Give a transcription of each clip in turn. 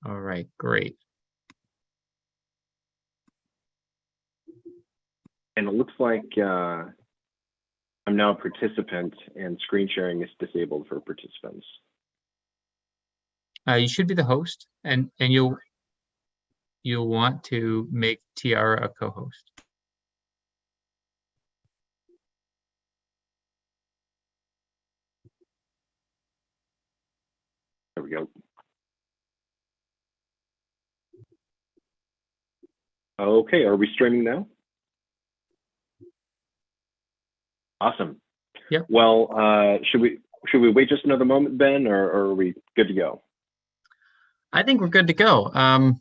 All right, great. And it looks like I'm now a participant and screen sharing is disabled for participants. You should be the host, and you'll want to make Tiara a co-host. There we go. Okay, are we streaming now? Awesome. Yep. Well, should we wait just another moment, Ben, or are we good to go? I think we're good to go. Adam,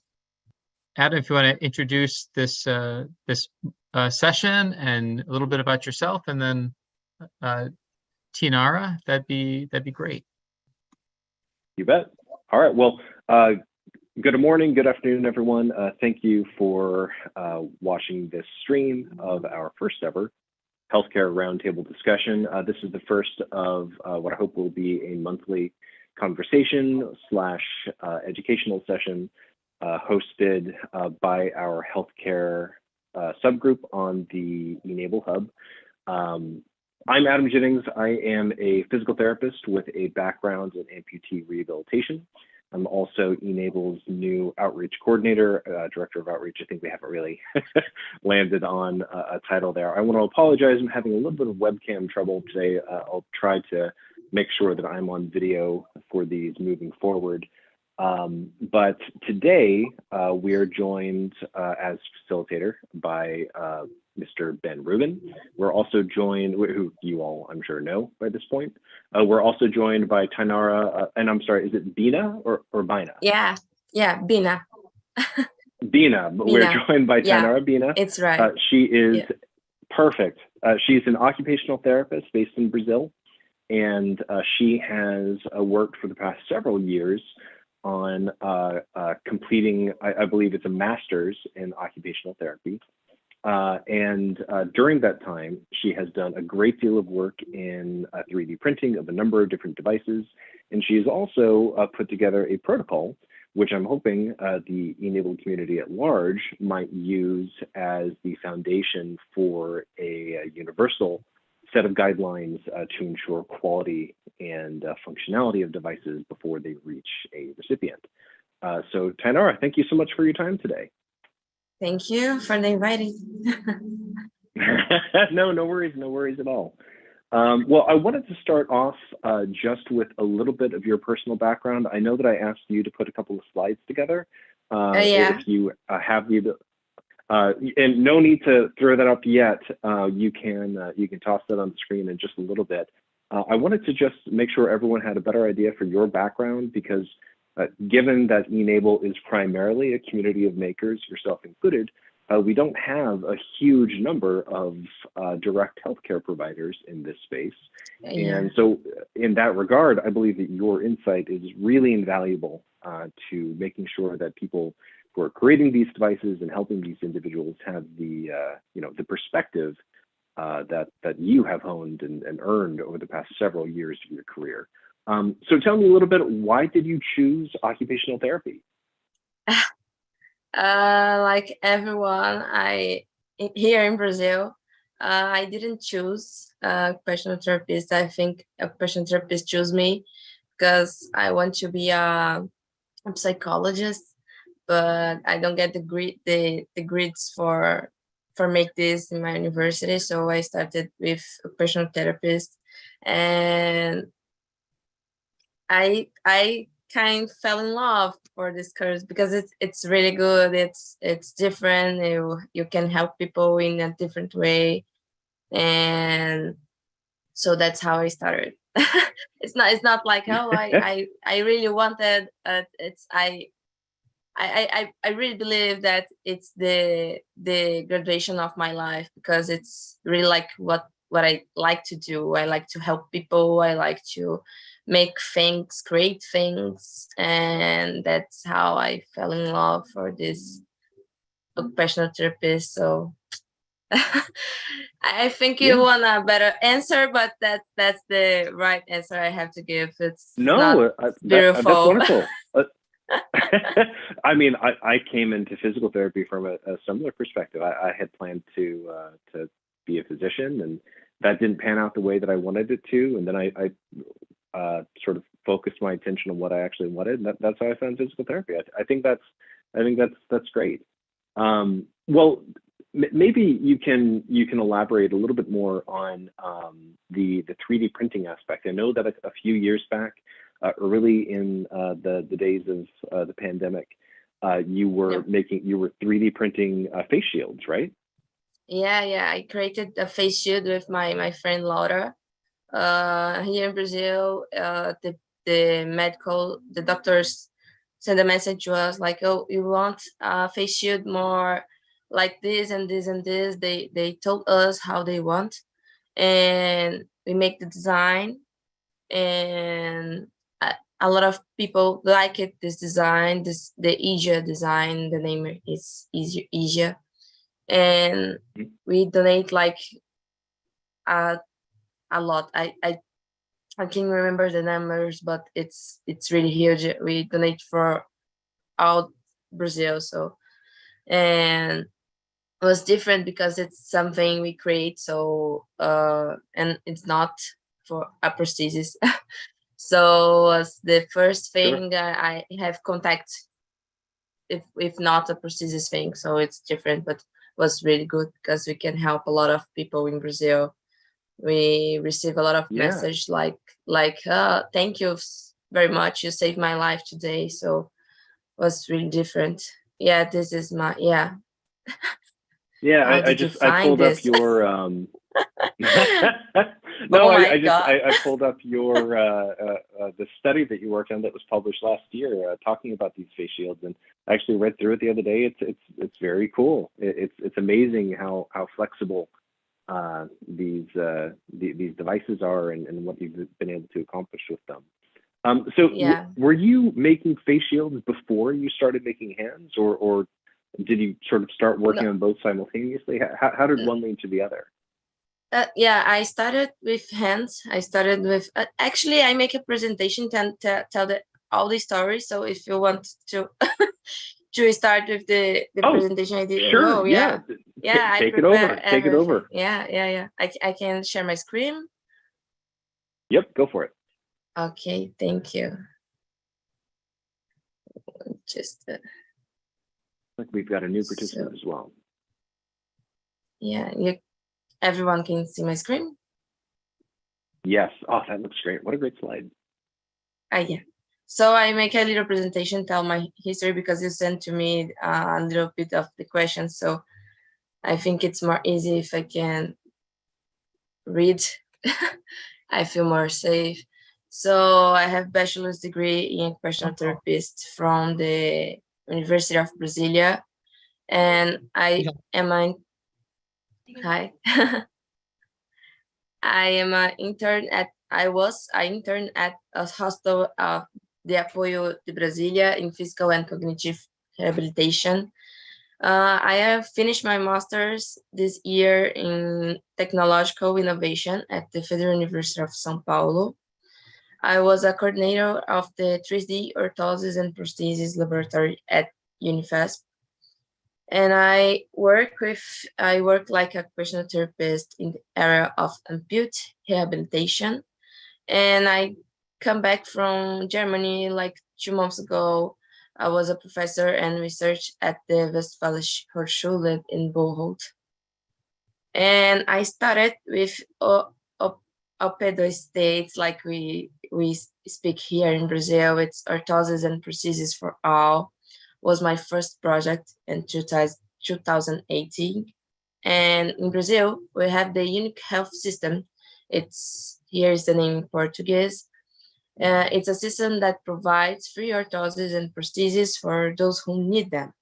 if you want to introduce this session and a little bit about yourself, and then Tinara, that'd be great. You bet. All right. Well, good morning, good afternoon, everyone. Thank you for watching this stream of our first ever healthcare roundtable discussion. This is the first of what I hope will be a monthly conversation / educational session hosted by our healthcare subgroup on the e-NABLE Hub. I'm Adam Jennings. I am a physical therapist with a background in amputee rehabilitation. I'm also e-NABLE's new outreach coordinator, director of outreach. I think we haven't really landed on a title there. I want to apologize. I'm having a little bit of webcam trouble today. I'll try to make sure that I'm on video for these moving forward. But today we are joined as facilitator by Mr. Ben Rubin. We're also joined, who you all I'm sure know by this point. We're also joined by Tinara, and I'm sorry, is it Bina or Bina? Yeah, Bina. Bina, but we're joined by Tinara Bina. It's right. She is perfect. She's an occupational therapist based in Brazil, and she has worked for the past several years on completing, I believe it's a master's in occupational therapy. And during that time, she has done a great deal of work in 3D printing of a number of different devices. And she has also put together a protocol, which I'm hoping the e-NABLE community at large might use as the foundation for a universal set of guidelines to ensure quality and functionality of devices before they reach a recipient. So Tinara, thank you so much for your time today. Thank you for the inviting. No worries at all. Well, I wanted to start off just with a little bit of your personal background. I know that I asked you to put a couple of slides together. If you have the and no need to throw that up yet. You can toss that on the screen in just a little bit. I wanted to just make sure everyone had a better idea for your background, because given that e-NABLE is primarily a community of makers, yourself included, we don't have a huge number of direct healthcare providers in this space. And so in that regard, I believe that your insight is really invaluable to making sure that people who are creating these devices and helping these individuals have the the perspective that you have honed and earned over the past several years of your career. So tell me a little bit, why did you choose occupational therapy? Like everyone, here in Brazil, I didn't choose occupational therapist. I think occupational therapist chose me because I want to be a psychologist, but I don't get the grades for make this in my university. So I started with occupational therapist, and I kind of fell in love for this course because it's really good. It's different. You can help people in a different way, and so that's how I started. It's not like, oh, I really wanted. I really believe that it's the graduation of my life, because it's really like what I like to do. I like to help people. I like to make things, create things, and that's how I fell in love for this occupational therapist. So I think you want a better answer, but that's the right answer I have to give. It's not beautiful. That's wonderful. I mean, I came into physical therapy from a similar perspective. I had planned to be a physician, and that didn't pan out the way that I wanted it to. And then I sort of focused my attention on what I actually wanted, and that's how I found physical therapy. I think that's great. Well, maybe you can elaborate a little bit more on the 3D printing aspect. I know that a few years back, early in the days of the pandemic, you were Yeah. 3D printing face shields, right? Yeah. I created a face shield with my friend Laura. Here in Brazil, the doctors send a message to us like, oh, you want a face shield more like this and this and this. They told us how they want, and we make the design, and a lot of people like it. This design, the Asia design. The name is Asia, and we donate like a a lot. I can't remember the numbers, but it's really huge. We donate for all Brazil, so, and it was different because it's something we create. So and it's not for a prosthesis. So was the first Sure. thing I have contact, if not a prosthesis thing. So it's different, but was really good because we can help a lot of people in Brazil. We receive a lot of Yeah. message like thank you very much, you saved my life today. So it was really different. Yeah, this is my, yeah. Yeah. How I did you I find pulled up this? your no, Oh my God. I pulled up your the study that you worked on that was published last year, talking about these face shields, and I actually read through it the other day. It's very cool. It's amazing how flexible these devices are, and what you've been able to accomplish with them. So Yeah. were you making face shields before you started making hands, or did you sort of start No, working on both simultaneously? How did no. one lead to the other? Yeah, I started with hands. I started with actually I make a presentation to tell all the stories. So if you want to to start with the Oh, presentation I did. sure. Oh Yeah. yeah. Yeah, I Take it prepare over. Take it everything. over. Yeah. I can share my screen. Yep. Go for it. Okay, thank you. Just Like we've got a new participant so as well. yeah, everyone can see my screen. Yes. Oh, that looks great. What a great slide. Yeah. So I make a little presentation, tell my history, because you sent to me a little bit of the questions. So I think it's more easy if I can read. I feel more safe. So I have bachelor's degree in occupational therapist from the University of Brasilia, and I am an hi. I was an intern at a hostel of the Apoio de Brasília in physical and cognitive rehabilitation. I have finished my master's this year in technological innovation at the Federal University of São Paulo. I was a coordinator of the 3D orthosis and prosthesis laboratory at Unifesp. And I work like a occupational therapist in the area of amputee rehabilitation. And I come back from Germany like 2 months ago. I was a professor and research at the Westfälische Hochschule in Bocholt. And I started with OP2 states, like we speak here in Brazil. It's orthosis and prosthesis for all. Was my first project in 2018. And in Brazil, we have the unique health system. Here is the name in Portuguese. It's a system that provides free orthoses and prostheses for those who need them.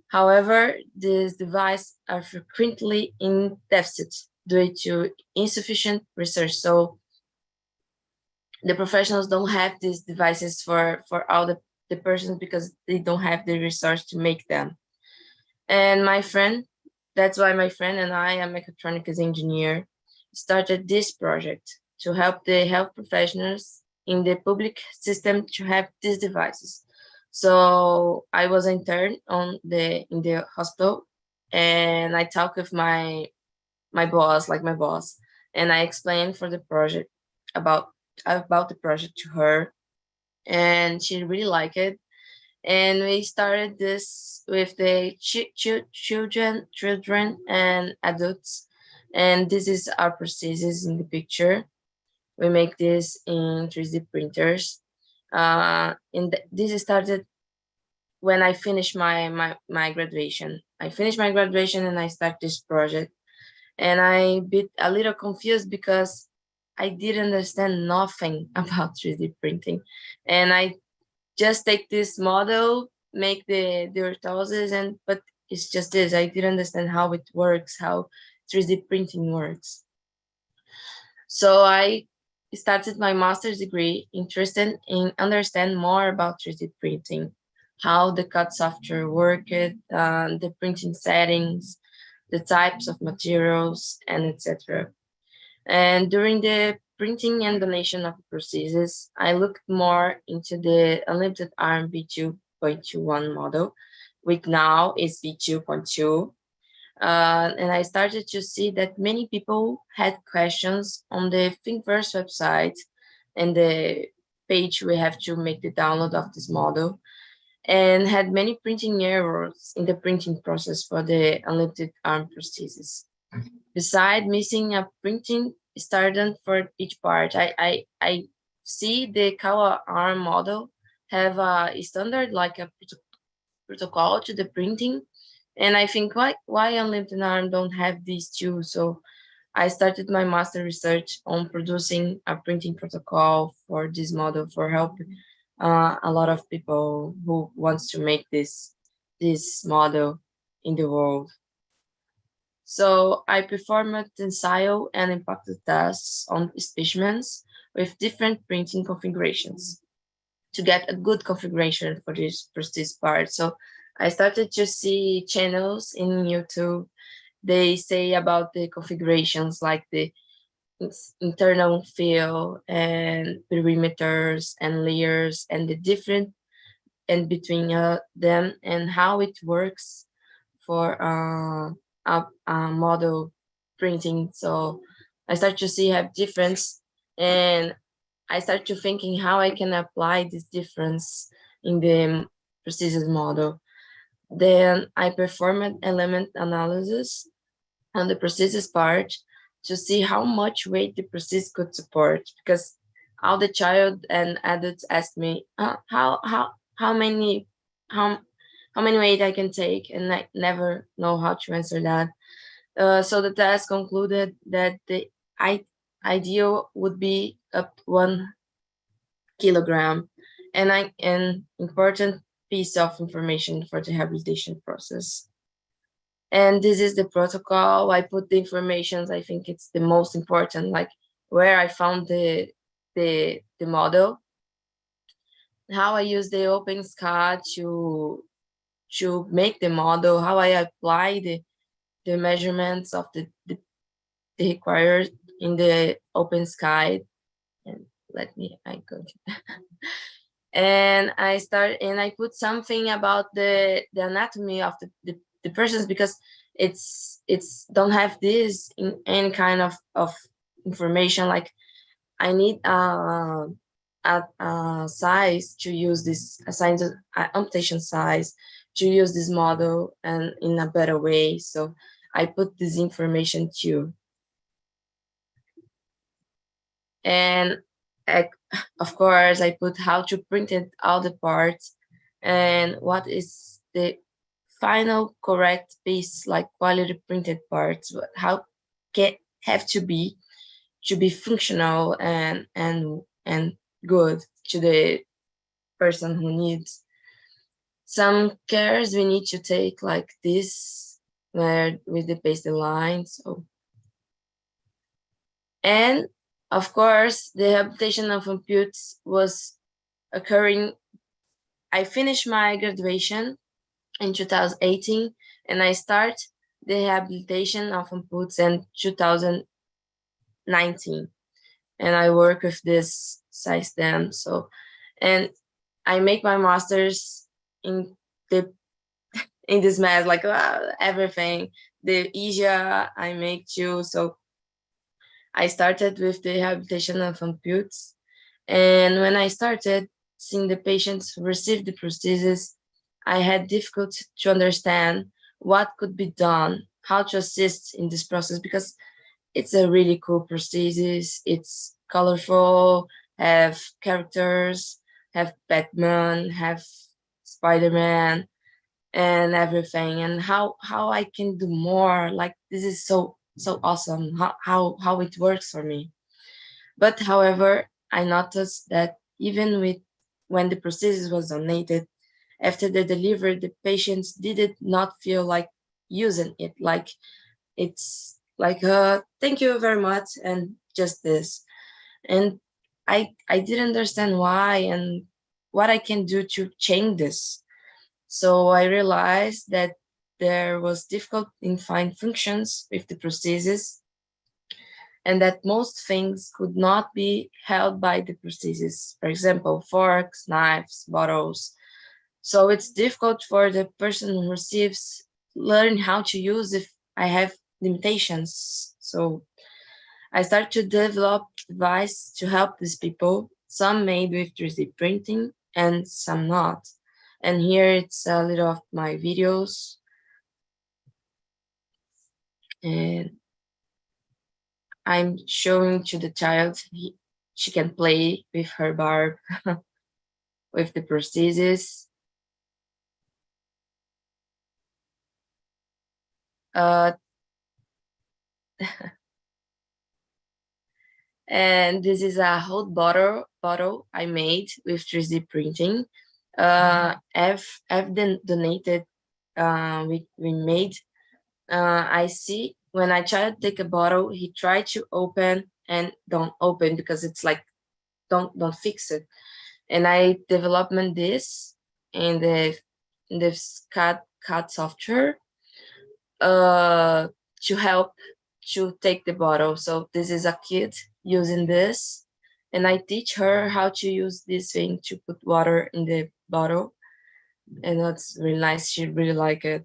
However, these devices are frequently in deficit due to insufficient research. So the professionals don't have these devices for all the persons because they don't have the resource to make them. And that's why my friend and I, a mechatronics engineer, started this project to help the health professionals in the public system to have these devices. So I was intern in the hospital, and I talked with my boss, and I explained for the project about the project to her, and she really liked it. And we started this with the children and adults, and this is our processes in the picture. We make this in 3D printers. This started when I finished my graduation. I finished my graduation and I started this project. And I bit a little confused because I didn't understand nothing about 3D printing. And I just take this model, make the orthoses, but it's just this. I didn't understand how it works, how 3D printing works. So I started my master's degree interested in understand more about 3D printing, how the CAD software worked, the printing settings, the types of materials, and etc. And during the printing and donation of processes, I looked more into the unlimited arm V2.21 model, which now is V2.2. And I started to see that many people had questions on the Thingiverse website and the page we have to make the download of this model, and had many printing errors in the printing process for the unlimited arm prosthesis. Besides missing a printing started for each part, I see the Kawa arm model have a standard like a protocol to the printing, and I think why unlimited arm don't have these two. So I started my master research on producing a printing protocol for this model for help a lot of people who wants to make this model in the world. So I performed tensile and impact tests on specimens with different printing configurations to get a good configuration for this part. So I started to see channels in YouTube. They say about the configurations like the internal fill and perimeters and layers and the different and between them and how it works for a model printing. So I start to see have difference, and I start to thinking how I can apply this difference in the prosthesis model. Then I performed element analysis on the prosthesis part to see how much weight the prosthesis could support, because all the child and adults asked me how many how how many weight I can take, and I never know how to answer that. So the test concluded that the ideal would be up 1 kilogram, and an important piece of information for the rehabilitation process. And this is the protocol. I put the information. I think it's the most important, like where I found the model, how I use the OpenSCAD to make the model, how I apply the measurements of the required in the OpenSCAD. And I go to and I put something about the anatomy of the persons, because it's don't have this in any kind of information. Like I need a size to use this, a size amputation size to use this model and in a better way. So I put this information too. And of course, I put how to print it, all the parts, and what is the final correct piece, like quality printed parts, how can have to be functional and good to the person who needs. Some cares we need to take, like this, where with the pasted lines. So, and of course, the rehabilitation of amputes was occurring. I finished my graduation in 2018, and I start the rehabilitation of amputes in 2019. And I work with this system. So, and I make my master's in the in this mess, like everything, the easier I make too. So I started with the rehabilitation of amputes, and when I started seeing the patients who received the prosthesis, I had difficulty to understand what could be done, how to assist in this process, because it's a really cool prosthesis. It's colorful, have characters, have Batman, have Spider-Man, and everything. And how I can do more. Like, this is so awesome. How it works for me. But however, I noticed that even with when the prosthesis was donated, after the delivery, the patients did not feel like using it. Like, it's like thank you very much and just this. And I didn't understand why and what I can do to change this. So I realized that there was difficult in find functions with the prosthesis, and that most things could not be held by the prosthesis. For example, forks, knives, bottles. So it's difficult for the person who receives learn how to use if I have limitations. So I started to develop devices to help these people, some made with 3D printing and some not. And here it's a little of my videos. And I'm showing to the child, she can play with her barb, with the prosthesis. And this is a whole bottle I made with 3D printing. I've donated, we made. I see when a child take a bottle, he try to open and don't open because it's like don't fix it. And I developed this in this CAD software to help to take the bottle. So this is a kid using this, and I teach her how to use this thing to put water in the bottle, and that's really nice. She really like it.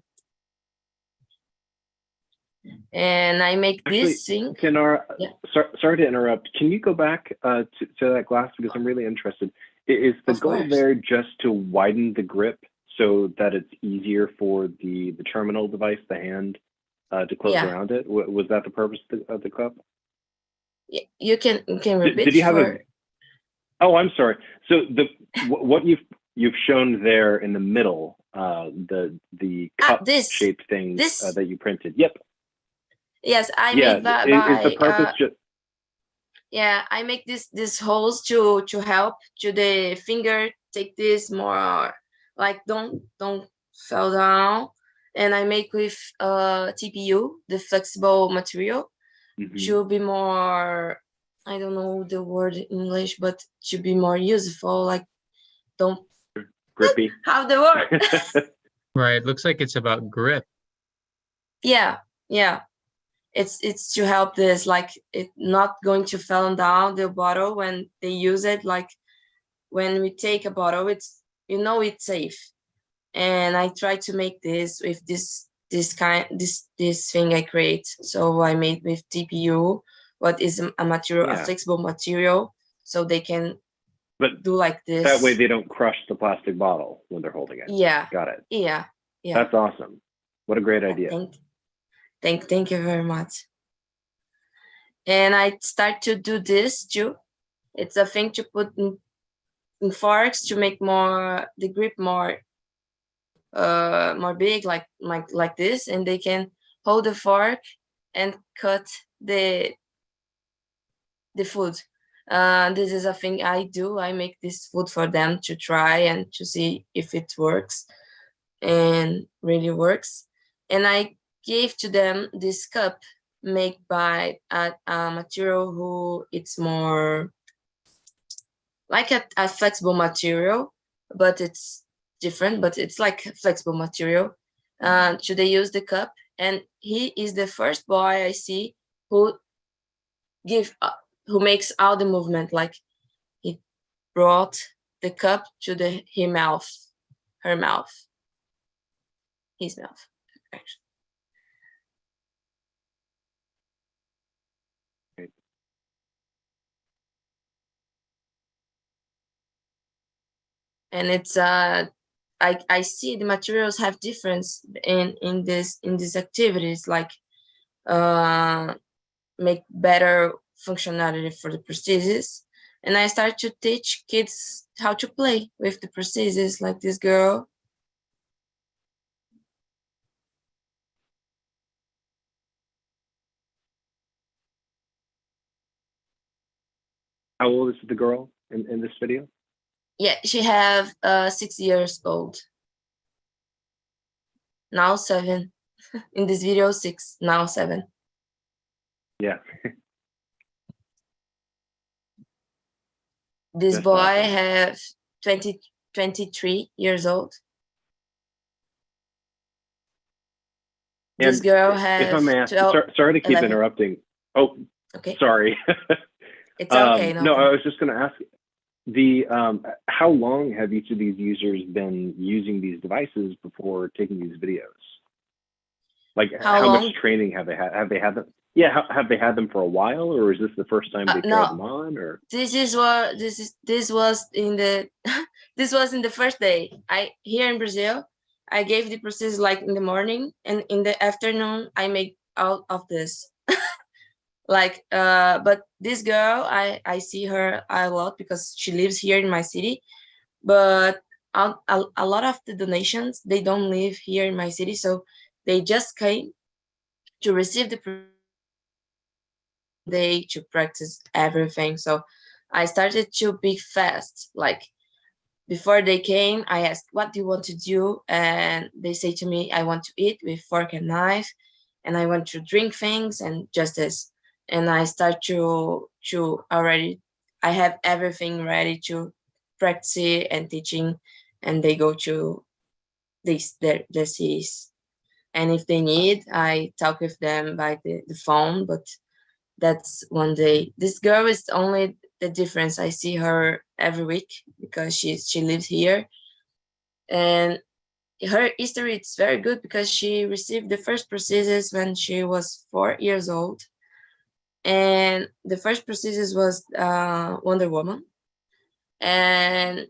And I make Actually, this thing. Kenara, Yeah. sorry to interrupt. Can you go back to that glass, because I'm really interested. Is the Of goal course. there just to widen the grip so that it's easier for the terminal device, the hand, to close Yeah. around it? Was that the purpose of the cup? You can repeat. Did you have a? Oh, I'm sorry. So what you've shown there in the middle, the cup shaped thing that you printed. Yep. Yes, I Yeah. made by Is the purpose just? Yeah, I make this holes to help to the finger take this more, like don't fall down. And I make with TPU, the flexible material, to be more, I don't know the word in English, but to be more useful, like don't Grippy. have the word. Right. Looks like it's about grip. Yeah. It's to help this, like it not going to fall down the bottle when they use it. Like when we take a bottle, it's it's safe. And I try to make this with this thing I create. So I made with TPU, what is a material, a flexible material, so they can do like this. That way they don't crush the plastic bottle when they're holding it. Yeah. Got it. Yeah. That's awesome. What a great idea. Thank you very much. And I start to do this too. It's a thing to put in forks to make more the grip more big, like this, and they can hold the fork and cut the food. This is a thing I do. I make this food for them to try and to see if it works, and really works. And I gave to them this cup made by a material who it's more like a flexible material, but it's different, but it's like a flexible material. So they use the cup, and he is the first boy I see who makes all the movement. Like he brought the cup to his mouth, her mouth, his mouth, actually. And it's I see the materials have difference in these activities, like make better functionality for the prosthesis. And I start to teach kids how to play with the prosthesis, like this girl. How old is the girl in this video? Yeah, she have 6 years old. Now 7. In this video, 6, now 7. Yeah. This That's boy awesome. have 23 years old. This And girl if I have may ask, 12. sorry to keep 11. interrupting. Oh, Okay, sorry. it's okay. No, I was just going to ask the how long have each of these users been using these devices before taking these videos? Like, How how long? much training have they had? Have they had them? Yeah, have they had them for a while, or is this the first time they tried No, them on? Or this was in the this was in the first day. Here in Brazil, I gave the process like in the morning, and in the afternoon I make out of this. Like but this girl, I see her a lot because she lives here in my city, but a lot of the donations, they don't live here in my city, so they just came to receive the day to practice everything. So I started to be fast. Like before they came, I asked, what do you want to do? And they say to me, I want to eat with fork and knife, and I want to drink things, and just this. And I start to already, I have everything ready to practice and teaching, and they go to their cities. And if they need, I talk with them by the phone, but that's one day. This girl is only the difference. I see her every week because she lives here, and her history is very good because she received the first prosthesis when she was 4 years old, and the first prosthesis was Wonder Woman, and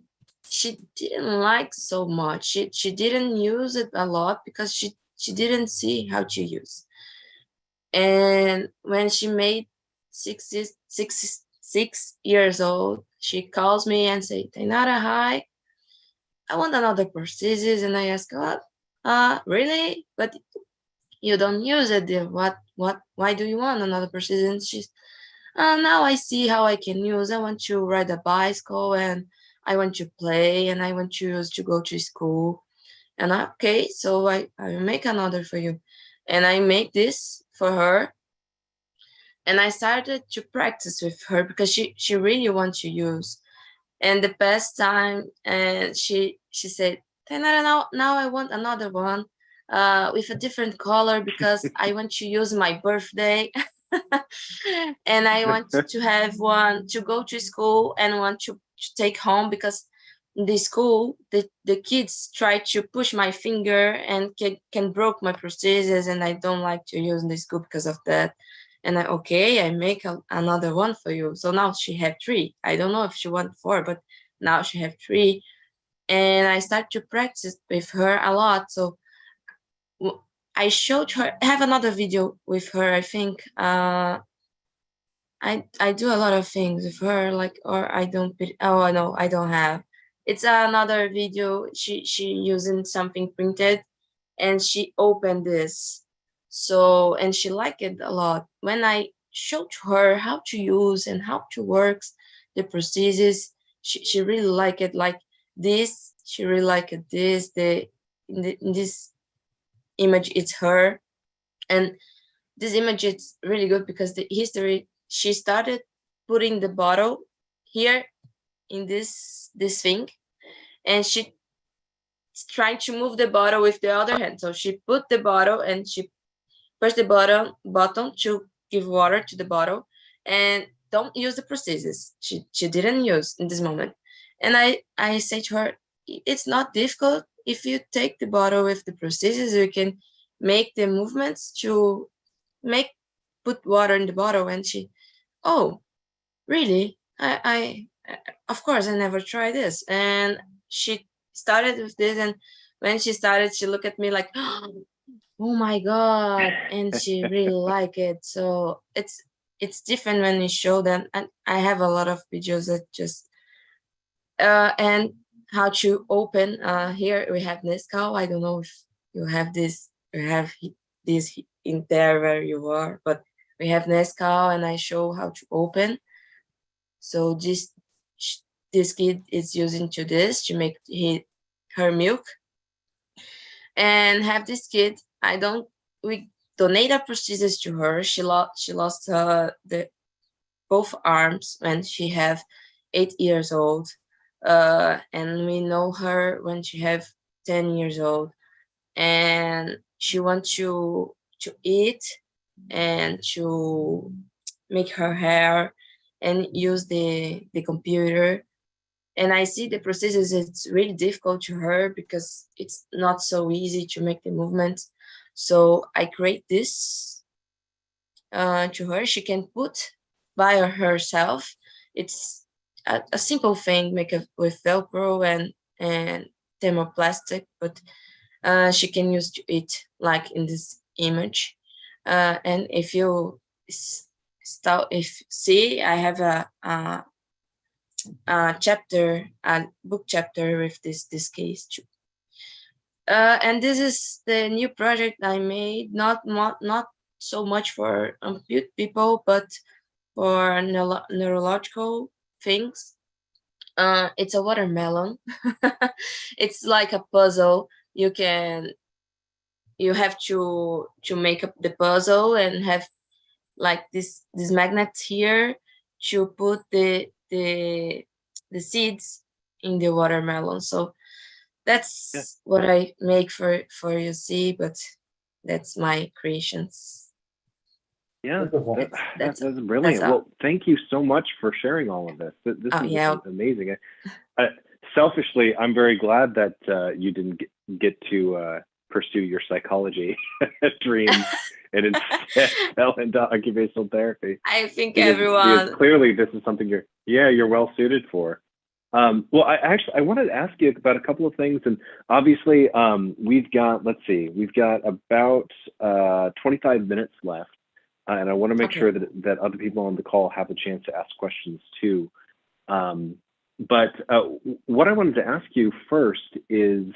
she didn't like so much. She didn't use it a lot because she didn't see how to use. And when she made 6 years old, she calls me and say, Tainara, hi, I want another prosthesis. And I ask, what? Really? But you don't use it. Why do you want another prosthesis? And she's, now I see how I can use. I want to ride a bicycle, and I want to play, and I want to use to go to school. And okay, so I will make another for you. And I make this for her. And I started to practice with her because she really wants to use. And the past time, and she said, Tainara, now I want another one with a different color because I want to use my birthday. And I want to have one to go to school and one to take home because in the school the kids try to push my finger and can broke my prosthesis, and I don't like to use in the school because of that. And I make another one for you. So now she have 3. I don't know if she want 4, but now she have 3. And I start to practice with her a lot. So I showed her, I have another video with her, I think. I do a lot of things with her, like, or I don't, oh no, I don't have. It's another video, she using something printed, and she opened this. So, and she liked it a lot. When I showed her how to use and how to works the prosthesis, she really liked it. Like this, she really liked it. This, in this image, it's her. And this image is really good because the history, she started putting the bottle here in this thing, and she trying to move the bottle with the other hand. So she put the bottle and she pushed the button to give water to the bottle, and don't use the prosthesis. She didn't use in this moment. And I say to her, it's not difficult. if you take the bottle with the prosthesis, you can make the movements to put water in the bottle. And she, oh, really? I of course, I never tried this. And she started with this, and when she started, she looked at me like, oh my God, and she really liked it. So it's different when you show them. And I have a lot of videos that just and how to open. Here we have Nescau. I don't know if you have this, this in there where you are, but we have Nescau, and I show how to open. So this kid is using to this to make her milk. And have this kid, we donate a prosthesis to her. She lost the both arms when she have 8 years old. And we know her when she have 10 years old. And she wants to eat and to make her hair and use the computer. And I see the prosthesis, it's really difficult to her because it's not so easy to make the movements. So I create this to her. She can put by herself. It's a simple thing, make it with Velcro and thermoplastic, but she can use to it like in this image. And if you see, I have a chapter, a book chapter with this case too. And this is the new project I made, not so much for amputee people, but for neurological things. It's a watermelon. It's like a puzzle. You have to make up the puzzle and have like this magnets here to put the seeds in the watermelon. So that's what I make for you see, but that's my creations. Yeah, That's that's brilliant. Well, thank you so much for sharing all of this. This is amazing. Selfishly, I'm very glad that you didn't get to pursue your psychology dreams and instead fell into occupational therapy. I think because clearly this is something you're well suited for. Well, I wanted to ask you about a couple of things, and obviously we've got about 25 minutes left, and I want to make sure that other people on the call have a chance to ask questions too. But what I wanted to ask you first is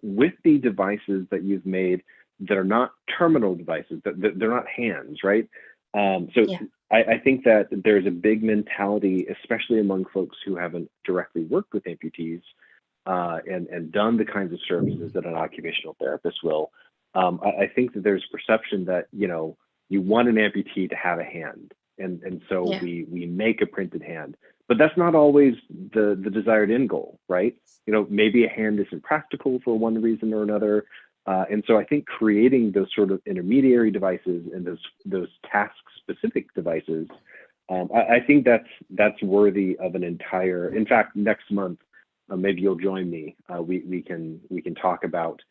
with the devices that you've made that are not terminal devices, that they're not hands, right? I think that there's a big mentality, especially among folks who haven't directly worked with amputees and done the kinds of services that an occupational therapist will. I think that there's perception that, you want an amputee to have a hand. And so we make a printed hand. But that's not always the desired end goal, right? Maybe a hand isn't practical for one reason or another. And so I think creating those sort of intermediary devices and those task-specific devices, I think that's worthy of an entire. In fact, next month, maybe you'll join me. We can talk about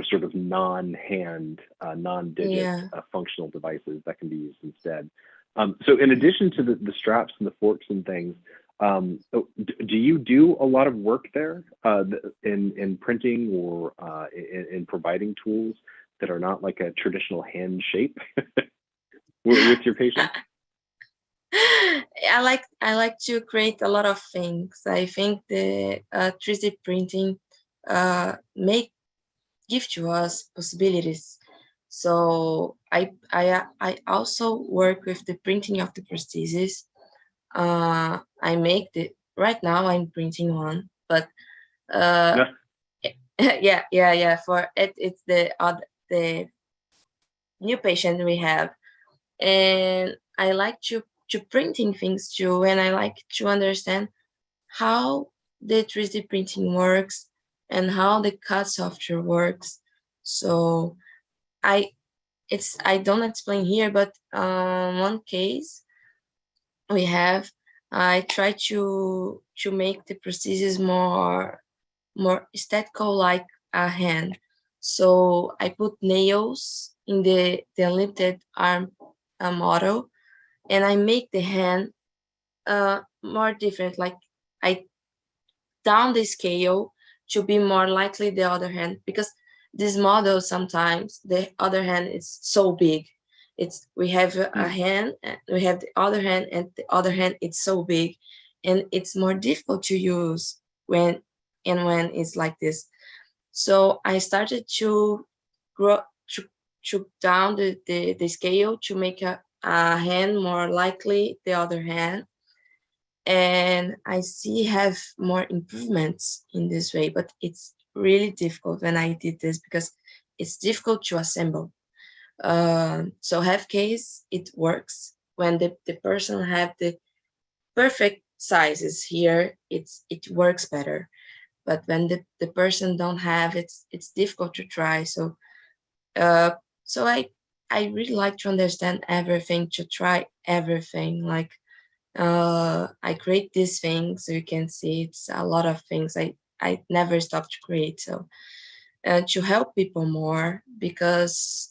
sort of non-hand, non-digit functional devices that can be used instead. So in addition to the straps and the forks and things, do you do a lot of work there in printing or in providing tools that are not like a traditional hand shape with your patients? I like to create a lot of things. I think the 3D printing give to us possibilities. So I also work with the printing of the prosthesis. I make right now I'm printing one, but yeah. For it's the new patient we have, and I like to printing things too, and I like to understand how the 3D printing works and how the CAD software works. So I don't explain here, but one case we have, I try to make the prosthesis more aesthetical, like a hand. So I put nails in the unlimited arm model, and I make the hand more different. Like I down the scale to be more likely the other hand, because this model sometimes the other hand is so big. It's we have a hand, and we have the other hand, and the other hand it's so big, and it's more difficult to use when it's like this. So I started to grow to down the scale to make a hand more likely the other hand, and I see have more improvements in this way. But it's really difficult when I did this because it's difficult to assemble. So half case it works when the person have the perfect sizes here. It works better. But when the person don't have, it's difficult to try. So uh, so I really like to understand everything, to try everything. Like I create these things, so you can see it's a lot of things I never stop to create. So to help people more, because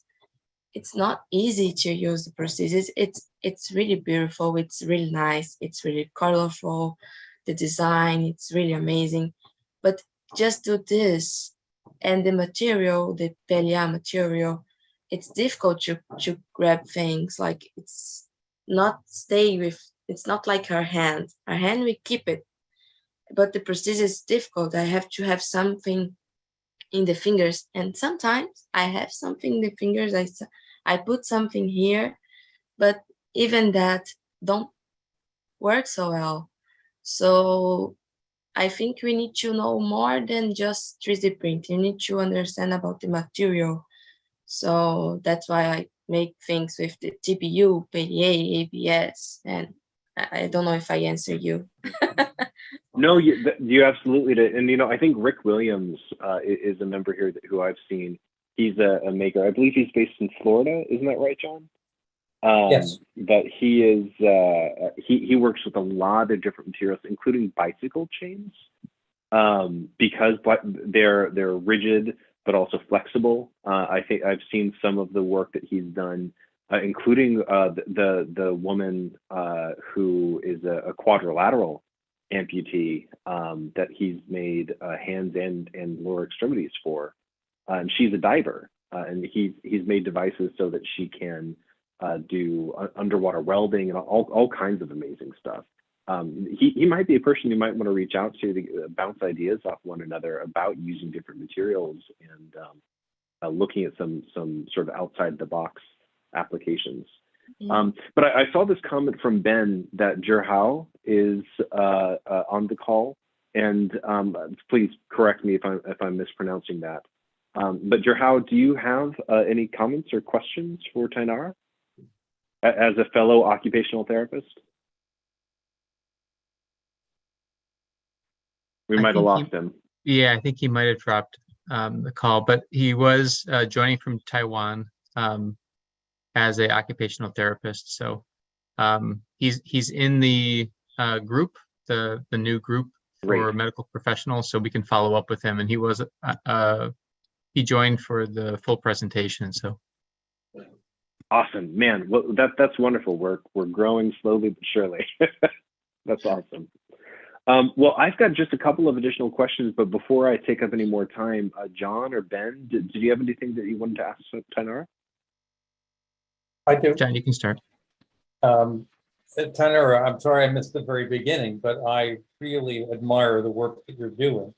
it's not easy to use the prosthesis. It's really beautiful, it's really nice, it's really colorful, the design, it's really amazing. But just do this, and the material, the PLA material, it's difficult to grab things. Like it's not stay with, it's not like her hand. Her hand we keep it, but the prosthesis is difficult. I have to have something in the fingers, and sometimes I have something in the fingers. I put something here, but even that don't work so well. So I think we need to know more than just 3D print. You need to understand about the material. So that's why I make things with the TPU, PDA, ABS, and I don't know if I answer you. No, you absolutely did. And, I think Rick Williams is a member here who I've seen. He's a maker. I believe he's based in Florida. Isn't that right, John? Yes. But he is, he works with a lot of different materials, including bicycle chains, because they're rigid, but also flexible. I think I've seen some of the work that he's done, including the woman who is a quadrilateral amputee that he's made hands and lower extremities for. And she's a diver, and he's made devices so that she can do underwater welding and all kinds of amazing stuff. He might be a person you might want to reach out to bounce ideas off one another about using different materials and looking at some sort of outside the box applications. But I saw this comment from Ben that Jerhao is on the call, and please correct me if I'm mispronouncing that. But Jerhao, do you have any comments or questions for Tainara as a fellow occupational therapist? We might have lost him. Yeah, I think he might have dropped the call, but he was joining from Taiwan as an occupational therapist. So he's in the group, the new group for Great. medical professionals, so we can follow up with him. And he joined for the full presentation. So awesome, man. Well, that's wonderful. We're growing slowly but surely. That's awesome. Well, I've got just a couple of additional questions, but before I take up any more time, John or Ben, did you have anything that you wanted to ask Tainara? I do. John, you can start. Tainara, I'm sorry I missed the very beginning, but I really admire the work that you're doing.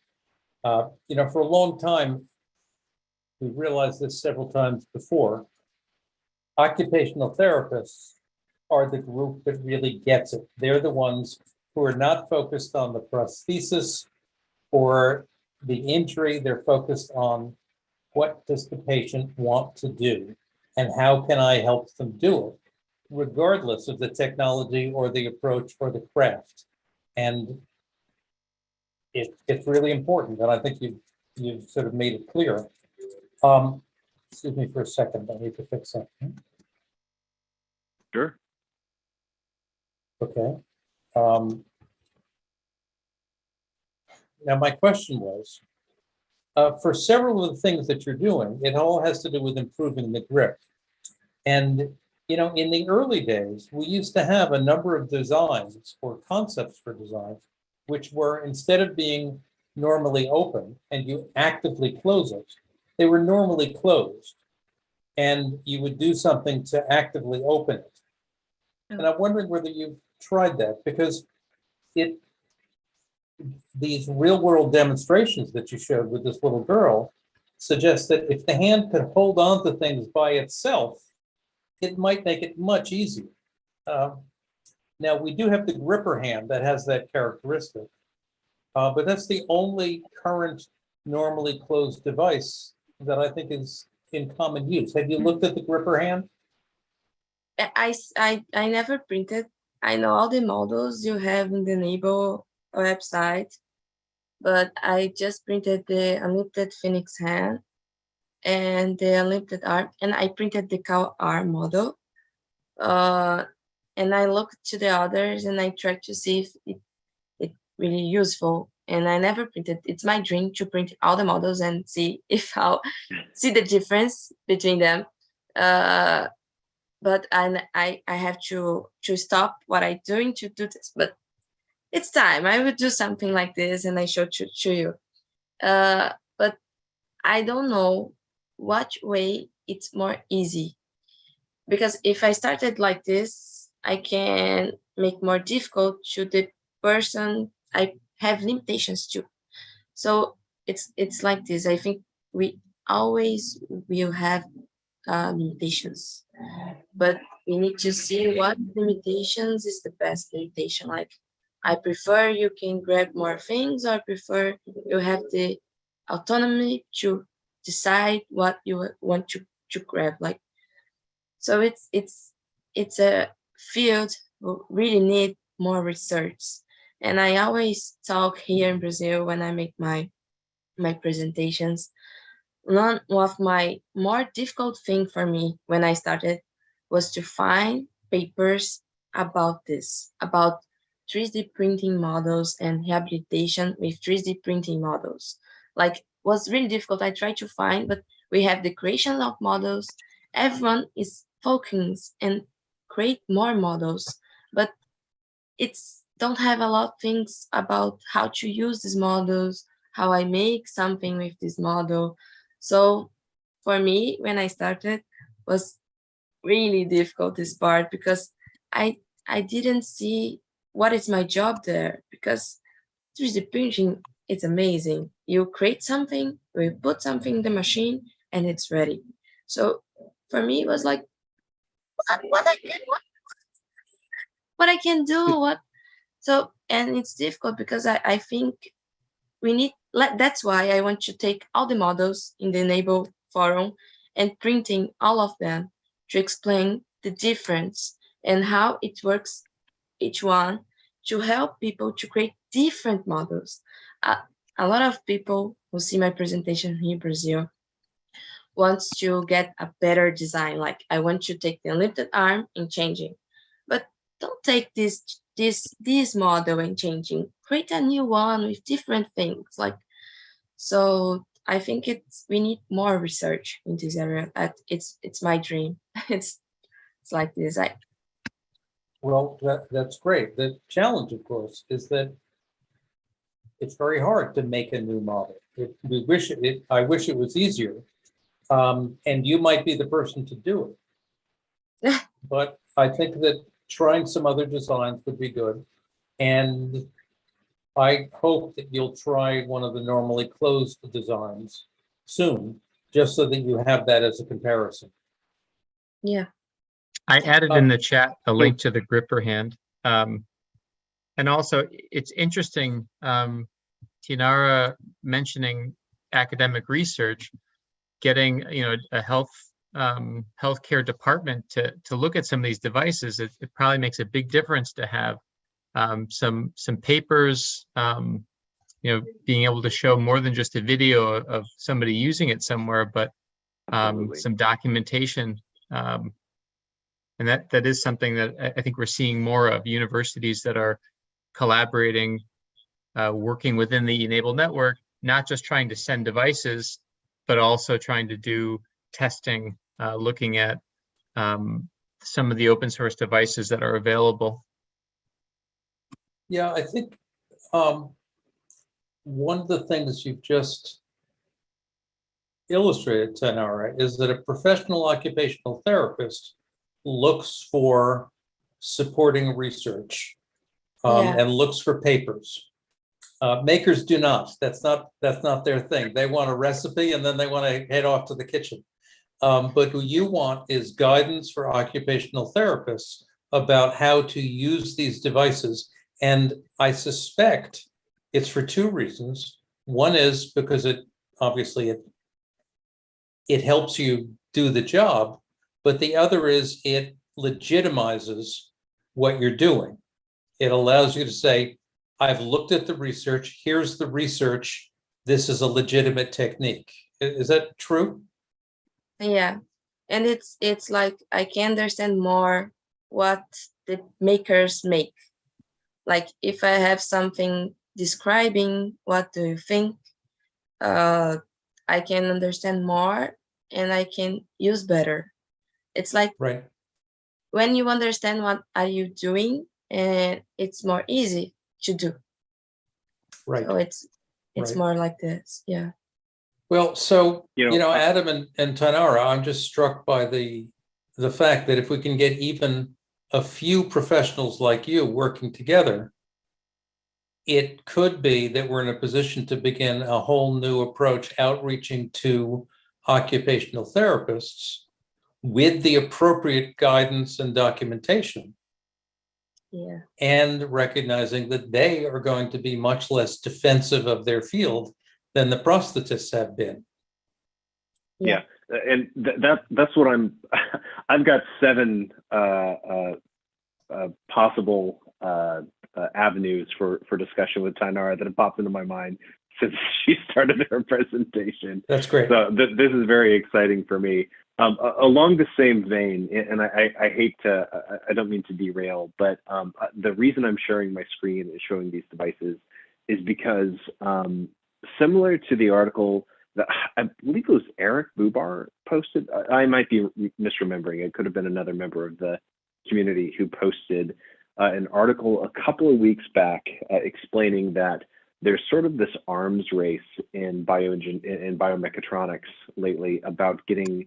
For a long time, we've realized this several times before, occupational therapists are the group that really gets it. They're the ones who are not focused on the prosthesis or the injury. They're focused on what does the patient want to do and how can I help them do it, regardless of the technology or the approach or the craft. And it's really important, and I think you've sort of made it clear. Excuse me for a second, I need to fix something. Sure. Okay. Now my question was, For several of the things that you're doing, it all has to do with improving the grip. And, you know, in the early days, we used to have a number of designs or concepts for designs, which were, instead of being normally open and you actively close it, they were normally closed. And you would do something to actively open it. And I'm wondering whether you've tried that, because these real world demonstrations that you showed with this little girl suggest that if the hand could hold on to things by itself, it might make it much easier. Now, we do have the gripper hand that has that characteristic, but that's the only current normally closed device that I think is in common use. Have you looked at the gripper hand? I never printed. I know all the models you have in the e-NABLE website, but I just printed the unlimited Phoenix hand and the unlimited arm, and I printed the cow arm model. And I looked to the others and I tried to see if it really useful. And I never printed. It's my dream to print all the models and see if I'll see the difference between them. But I have to stop what I'm doing to do this. But it's time. I would do something like this and I show to you. But I don't know what way it's more easy. Because if I started like this, I can make more difficult to the person I have limitations to. So it's like this. I think we always will have limitations, but we need to see what limitations is the best limitation. Like, I prefer you can grab more things, or I prefer you have the autonomy to decide what you want to grab. Like, so it's a field who really need more research. And I always talk here in Brazil when I make my presentations. One of my more difficult thing for me when I started was to find papers about this, about 3D printing models and rehabilitation with 3D printing models. Like, was really difficult. I tried to find, but we have the creation of models. Everyone is focused and create more models, but it's don't have a lot of things about how to use these models, how I make something with this model. So for me, when I started, was really difficult, this part, because I didn't see what is my job there, because 3D printing, it's amazing. You create something, you put something in the machine, and it's ready. So for me, it was like, what I can do, what? So, and it's difficult because I think we need, that's why I want to take all the models in the e-NABLE forum and printing all of them to explain the difference and how it works, each one, to help people to create different models. A lot of people who see my presentation here in Brazil wants to get a better design. Like, I want to take the unlimited arm and changing, but don't take this model and changing. Create a new one with different things. Like, so I think we need more research in this area. It's my dream. it's like this. Well, that's great. The challenge, of course, is that it's very hard to make a new model. I wish it was easier, and you might be the person to do it. But I think that trying some other designs would be good, and I hope that you'll try one of the normally closed designs soon, just so that you have that as a comparison. Yeah. I added in the chat a link to the gripper hand. And also, it's interesting, Tinara mentioning academic research, getting a healthcare department to look at some of these devices. It probably makes a big difference to have some papers, being able to show more than just a video of somebody using it somewhere, but some documentation. And that is something that I think we're seeing more of, universities that are collaborating, working within the e-NABLE network, not just trying to send devices, but also trying to do testing, looking at some of the open source devices that are available. Yeah, I think one of the things you've just illustrated, Tanara, is that a professional occupational therapist looks for supporting research and looks for papers. Makers do not. That's not their thing. They want a recipe and then they want to head off to the kitchen. But who you want is guidance for occupational therapists about how to use these devices. And I suspect it's for two reasons. One is because it helps you do the job, but the other is it legitimizes what you're doing. It allows you to say, I've looked at the research, here's the research, this is a legitimate technique. Is that true? Yeah, and it's like I can understand more what the makers make. Like if I have something describing what do you think, I can understand more and I can use better. It's like Right. when you understand what are you doing, and it's more easy to do. Right. So it's Right. more like this. Yeah. Well, so, You know, Adam and Tanara, I'm just struck by the fact that if we can get even a few professionals like you working together, it could be that we're in a position to begin a whole new approach outreaching to occupational therapists with the appropriate guidance and documentation. Yeah. And recognizing that they are going to be much less defensive of their field than the prosthetists have been. Yeah, and that's what I've got 7 possible avenues for discussion with Tainara that have popped into my mind since she started her presentation. That's great. So this is very exciting for me. Along the same vein, and I hate to, I don't mean to derail, but the reason I'm sharing my screen and showing these devices is because similar to the article that I believe it was Eric Bubar posted, I might be misremembering, it could have been another member of the community who posted an article a couple of weeks back explaining that there's sort of this arms race in biomechatronics lately about getting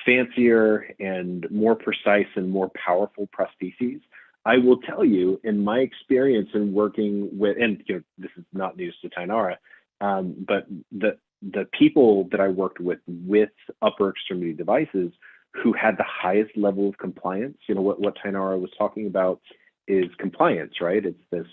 fancier and more precise and more powerful prostheses. I will tell you, in my experience in working with, and this is not news to Tainara, but the people that I worked with upper extremity devices who had the highest level of compliance, what Tainara was talking about is compliance, right? It's this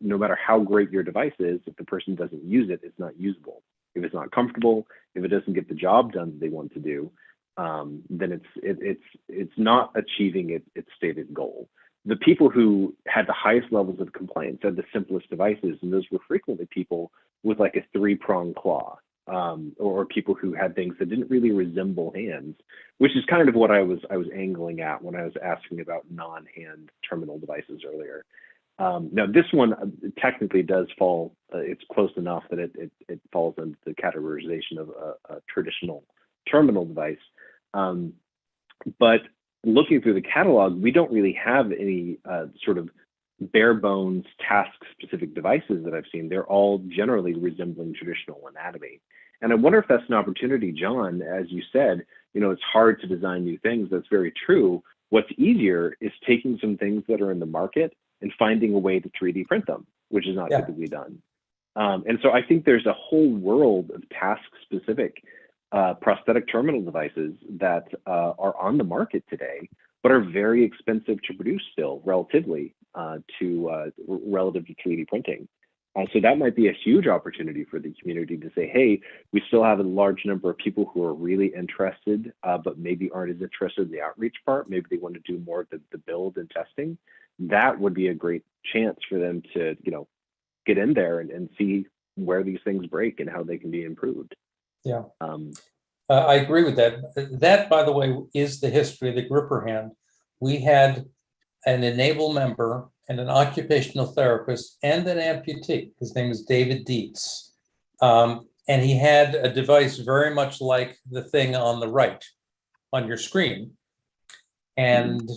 no matter how great your device is, if the person doesn't use it, it's not usable. If it's not comfortable, if it doesn't get the job done that they want to do, then it's not achieving its stated goal. The people who had the highest levels of compliance had the simplest devices, and those were frequently people with like a 3-prong claw, or people who had things that didn't really resemble hands, which is kind of what I was angling at when I was asking about non-hand terminal devices earlier. Now this one technically does fall, it's close enough that it falls into the categorization of a traditional terminal device. But looking through the catalog, we don't really have any sort of bare bones task specific devices that I've seen. They're all generally resembling traditional anatomy. And I wonder if that's an opportunity, John, as you said, it's hard to design new things. That's very true. What's easier is taking some things that are in the market and finding a way to 3D print them, which is not typically done. And so I think there's a whole world of task-specific prosthetic terminal devices that are on the market today, but are very expensive to produce still, relatively relative to 3D printing. So that might be a huge opportunity for the community to say, hey, we still have a large number of people who are really interested, but maybe aren't as interested in the outreach part. Maybe they want to do more of the build and testing. That would be a great chance for them to, get in there and see where these things break and how they can be improved. Yeah, I agree with that. That, by the way, is the history of the gripper hand. We had an e-NABLE member and an occupational therapist and an amputee. His name is David Dietz. And he had a device very much like the thing on the right on your screen. And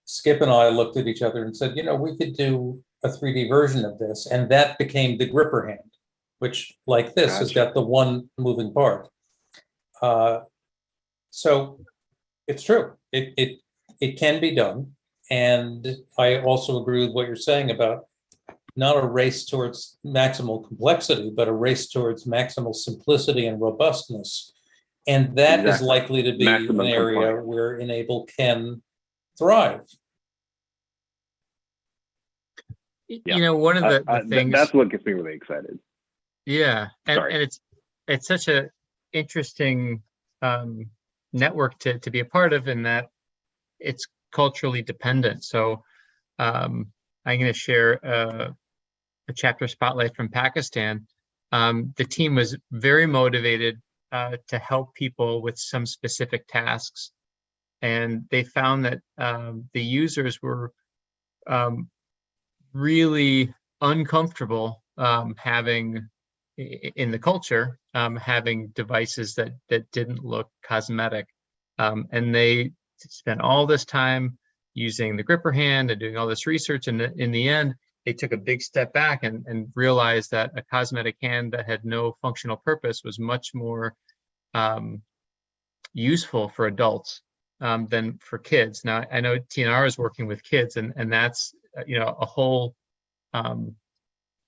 Skip and I looked at each other and said, you know, we could do a 3D version of this. And that became the gripper hand, which, like this, has got the one moving part. So it's true. It can be done. And I also agree with what you're saying about not a race towards maximal complexity, but a race towards maximal simplicity and robustness. And that is likely to be Maximum an area compliance. where e-NABLE can thrive. You know, one of the things that's what gets me really excited. Yeah, Sorry. and it's such a interesting network to be a part of, in that it's culturally dependent. So I'm going to share a chapter spotlight from Pakistan. The team was very motivated to help people with some specific tasks, and they found that the users were really uncomfortable having in the culture, having devices that didn't look cosmetic, and they spent all this time using the gripper hand and doing all this research, and in the end they took a big step back and realized that a cosmetic hand that had no functional purpose was much more useful for adults than for kids. Now, I know TNR is working with kids, and that's you know, a whole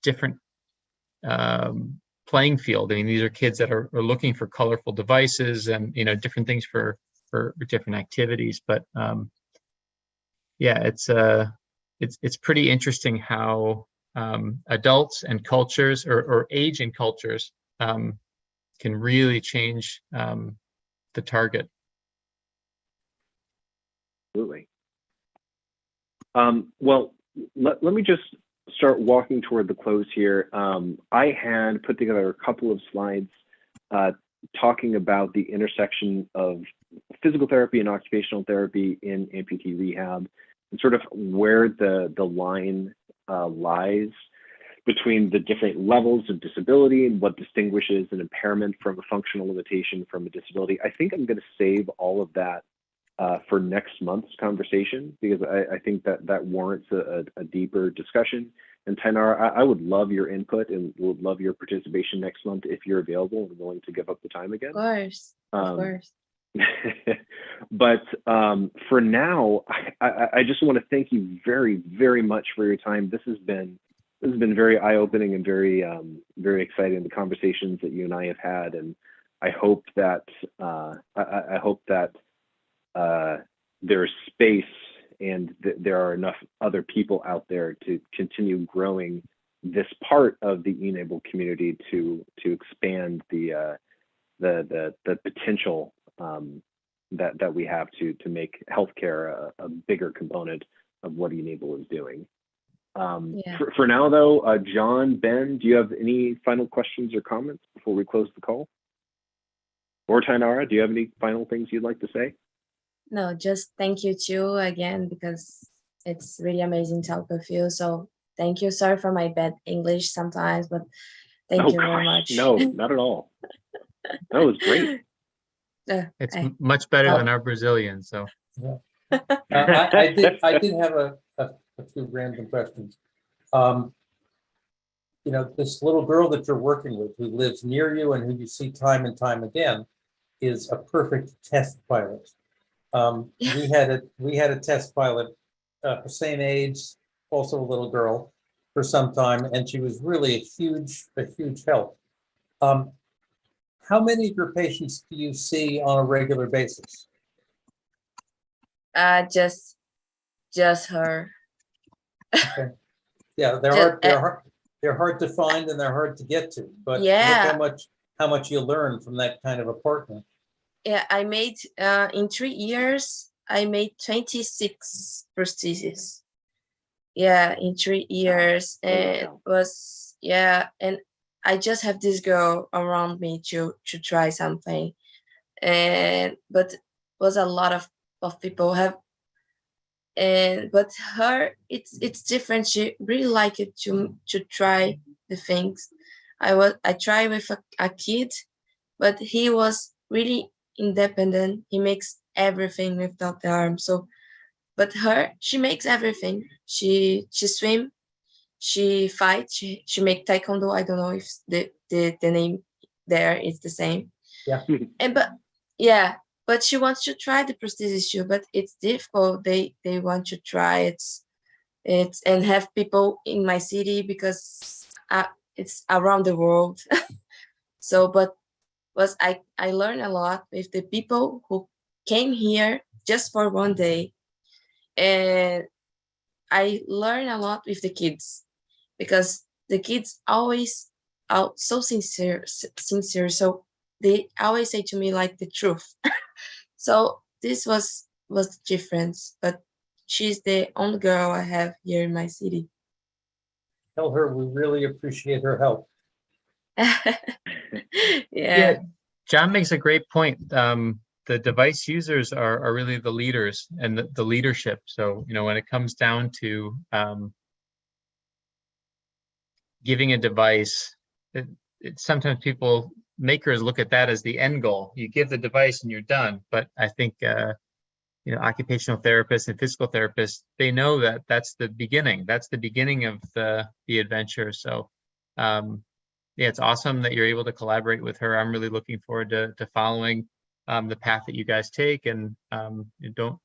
different playing field. I mean, these are kids that are looking for colorful devices and, you know, different things for different activities. But yeah, it's pretty interesting how adults and cultures or age and cultures can really change the target. Absolutely. Well, let me just start walking toward the close here. I had put together a couple of slides talking about the intersection of physical therapy and occupational therapy in amputee rehab, and sort of where the line lies between the different levels of disability and what distinguishes an impairment from a functional limitation from a disability. I think I'm going to save all of that for next month's conversation, because I think that warrants a deeper discussion. And Tainara, I would love your input and would love your participation next month if you're available and willing to give up the time again. Of course. But for now, I just want to thank you very, very much for your time. This has been very eye-opening and very very exciting, the conversations that you and I have had, and I hope that there's space and there are enough other people out there to continue growing this part of the e-NABLE community to expand the potential that we have to make healthcare a bigger component of what e-NABLE is doing. Yeah. For now, though, John, Ben, do you have any final questions or comments before we close the call? Or Tainara, do you have any final things you'd like to say? No, just thank you too again, because it's really amazing talk with you. So thank you. Sorry for my bad English sometimes, but thank you very much. No, not at all. That was great. It's much better than our Brazilian. So Yeah. I did have a few random questions. You know, this little girl that you're working with, who lives near you and who you see time and time again, is a perfect test pilot. We had a test pilot, her same age, also a little girl, for some time, and she was really a huge help. How many of your patients do you see on a regular basis? Just her. Okay. Yeah, they're hard to find and they're hard to get to. But yeah, look how much you learn from that kind of a partner. Yeah, I made in 3 years I made 26 prostheses. Yeah, in 3 years, and it was, yeah, and I just have this girl around me to try something, and but was a lot of people have, and but her it's different. She really liked it to try the things. I tried with a kid, but he was really independent. He makes everything without the arm. So, but she makes everything. She swim, she fights, she make taekwondo. I don't know if the name there is the same. Yeah. But yeah, but she wants to try the prosthesis too, but it's difficult. They want to try it's and have people in my city because it's around the world. So, but I learned a lot with the people who came here just for one day, and I learned a lot with the kids because the kids always are so sincere. So they always say to me like the truth. So this was the difference. But she's the only girl I have here in my city. Tell her we really appreciate her help. Yeah. John makes a great point. The device users are really the leaders and the leadership. So, when it comes down to giving a device, sometimes makers look at that as the end goal. You give the device and you're done. But I think, occupational therapists and physical therapists, they know that that's the beginning. That's the beginning of the adventure. So, yeah, it's awesome that you're able to collaborate with her. I'm really looking forward to following the path that you guys take, and don't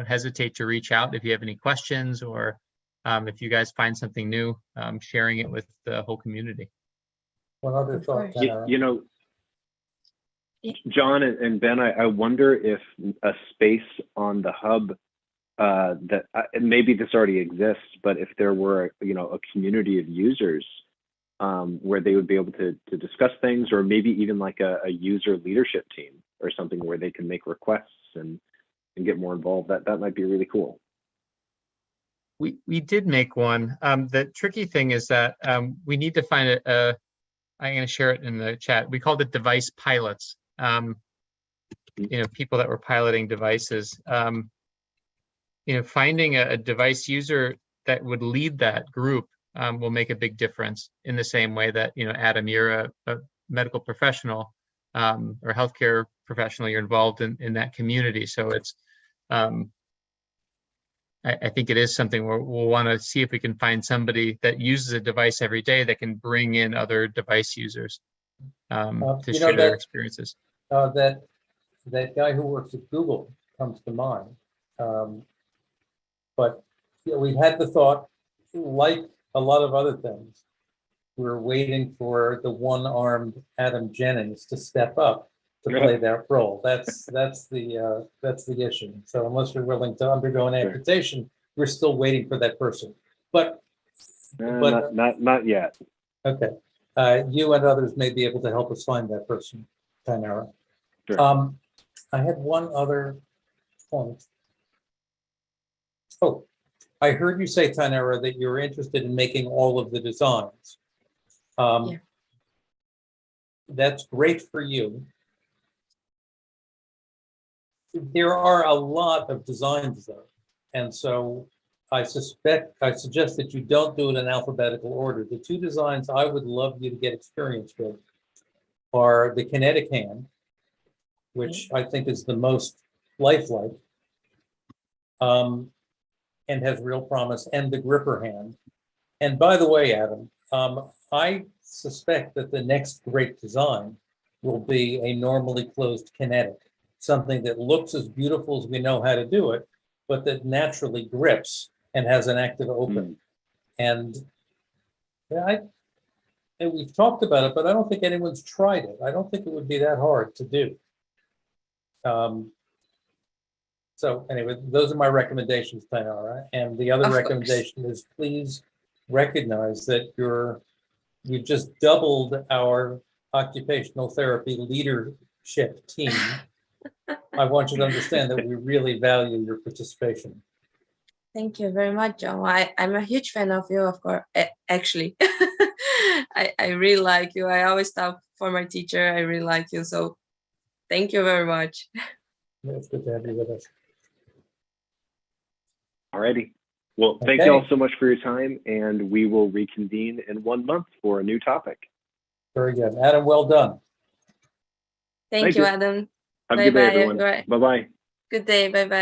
hesitate to reach out if you have any questions, or if you guys find something new, sharing it with the whole community. One other Of thought, course. Tanara. John and Ben, I wonder if a space on the hub that maybe this already exists, but if there were a community of users where they would be able to discuss things, or maybe even like a user leadership team or something where they can make requests and get more involved, that might be really cool. We did make one. The tricky thing is that we need to find I'm going to share it in the chat. We called it device pilots. People that were piloting devices. Finding a device user that would lead that group will make a big difference, in the same way that, Adam, you're a medical professional or healthcare professional, you're involved in that community. So it's, I think it is something where we'll want to see if we can find somebody that uses a device every day that can bring in other device users to share their experiences. That guy who works at Google comes to mind. But we had the thought, like a lot of other things, we're waiting for the one-armed Adam Jennings to step up to play that role. That's the issue. So unless you're willing to undergo an amputation, we're still waiting for that person. But not yet. Okay, you and others may be able to help us find that person, Tanara. Sure. I had one other point. Oh, I heard you say, Tanara, that you're interested in making all of the designs. Yeah. That's great for you. There are a lot of designs though. And so I suggest that you don't do it in alphabetical order. The two designs I would love you to get experience with are the kinetic hand, which I think is the most lifelike, and has real promise, and the gripper hand. And by the way, Adam, I suspect that the next great design will be a normally closed kinetic, something that looks as beautiful as we know how to do it, but that naturally grips and has an active open. And we've talked about it, but I don't think anyone's tried it. I don't think it would be that hard to do. So anyway, those are my recommendations, Tanara. And the other recommendation is, please recognize that you've just doubled our occupational therapy leadership team. I want you to understand that we really value your participation. Thank you very much, John. I'm a huge fan of you, of course, actually. I really like you. I always talk for my teacher. I really like you. So thank you very much. It's good to have you with us. Alrighty. Well, thank you all so much for your time, and we will reconvene in 1 month for a new topic. Very good. Adam, well done. Thank Thank you, you. Adam. Have a good day, Bye-bye, everyone. everyone. Bye-bye. Good day. Bye-bye.